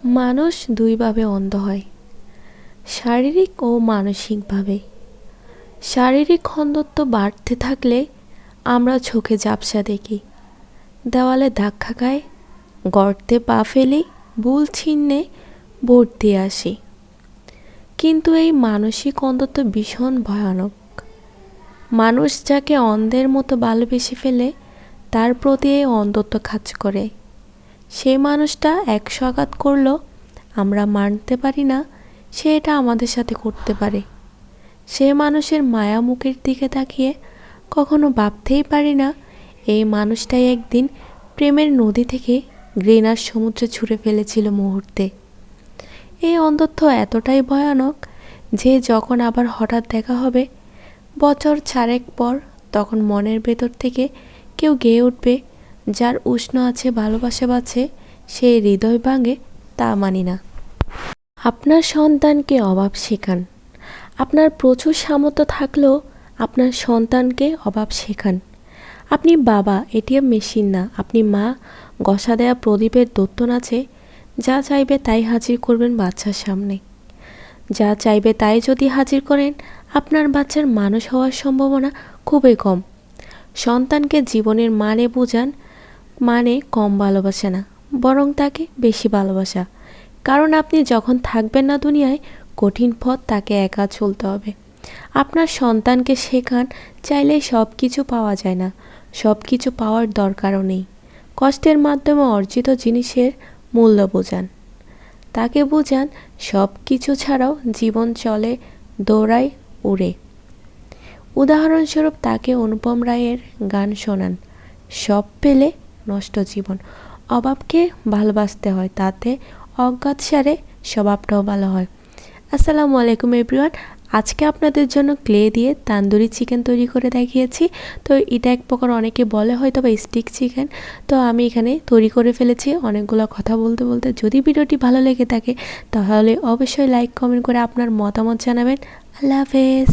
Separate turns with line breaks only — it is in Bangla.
মানুষ দুইভাবে অন্ধ হয়, শারীরিক ও মানসিকভাবে। শারীরিক অন্ধত্ব বাড়তে থাকলে আমরা চোখে ঝাপসা দেখি, দেওয়ালে ধাক্কা খাই, গর্তে পা ফেলি, ভুল চিহ্নে ভোট দিয়ে আসি। কিন্তু এই মানসিক অন্ধত্ব ভীষণ ভয়ানক। মানুষ যাকে অন্ধের মতো ভালোবেসে ফেলে তার প্রতি এই অন্ধত্ব কাজ করে। সেই মানুষটা 100 আঘাত করলেও আমরা মানতে পারি না সে এটা আমাদের সাথে করতে পারে। সে মানুষের মায়া মুখের দিকে তাকিয়ে কখনো ভাবতেই পারি না এই মানুষটাই একদিন প্রেমের নদী থেকে ঘৃণার সমুদ্রে ছুঁড়ে ফেলেছিল মুহূর্তে। এই অন্ধত্ব এতটাই ভয়ানক যে যখন আবার হঠাৎ দেখা হবে বছর 4 পর, তখন মনের ভেতর থেকে কেউ গেয়ে উঠবে, যার উষ্ণ আছে, ভালোবাসা আছে, সেই হৃদয় ভাঙে তা মানি না। আপনার সন্তানকে অভাব শেখান। আপনার প্রচুর সামর্থ্য থাকলেও আপনার সন্তানকে অভাব শেখান। আপনি বাবা, এটিএম মেশিন না। আপনি মা, গসা দেয়া প্রদীপের দৈত্য আছে। যা চাইবে তাই হাজির করবেন বাচ্চার সামনে। যা চাইবে তাই যদি হাজির করেন, আপনার বাচ্চার মানুষ হওয়ার সম্ভাবনা খুবই কম। সন্তানকে জীবনের মানে বোঝান, মানে কম ভালোবাসা না, বরং তাকে বেশি ভালোবাসা। কারণ আপনি যখন থাকবেন না দুনিয়ায়, কঠিন পথ তাকে একা চলতে হবে। আপনার সন্তানকে শেখান, চাইলে সব কিছু পাওয়া যায় না, সব কিছু পাওয়ার দরকারও নেই। কষ্টের মাধ্যমে অর্জিত জিনিসের মূল্য বোঝান। তাকে বোঝান সব কিছু ছাড়াও জীবন চলে, দৌড়ায়, উড়ে। উদাহরণস্বরূপ তাকে অনুপম রায়ের গান শোনান, সব পেলে নষ্ট জীবন। অভাবকে ভালোবাসতে হয়, তাতে অজ্ঞাত সারে স্বভাবটাও ভালো হয়। আসসালামু আলাইকুম এভরিওয়ান। আজকে আপনাদের জন্য ক্লে দিয়ে তান্দুরি চিকেন তৈরি করে দেখিয়েছি। তো এটা এক প্রকার অনেকে বলে হয়তো বা স্টিক চিকেন। তো আমি এখানে তৈরি করে ফেলেছি অনেকগুলো কথা বলতে বলতে। যদি ভিডিওটি ভালো লেগে থাকে তাহলে অবশ্যই লাইক কমেন্ট করে আপনার মতামত জানাবেন। আল্লাহ হাফেজ।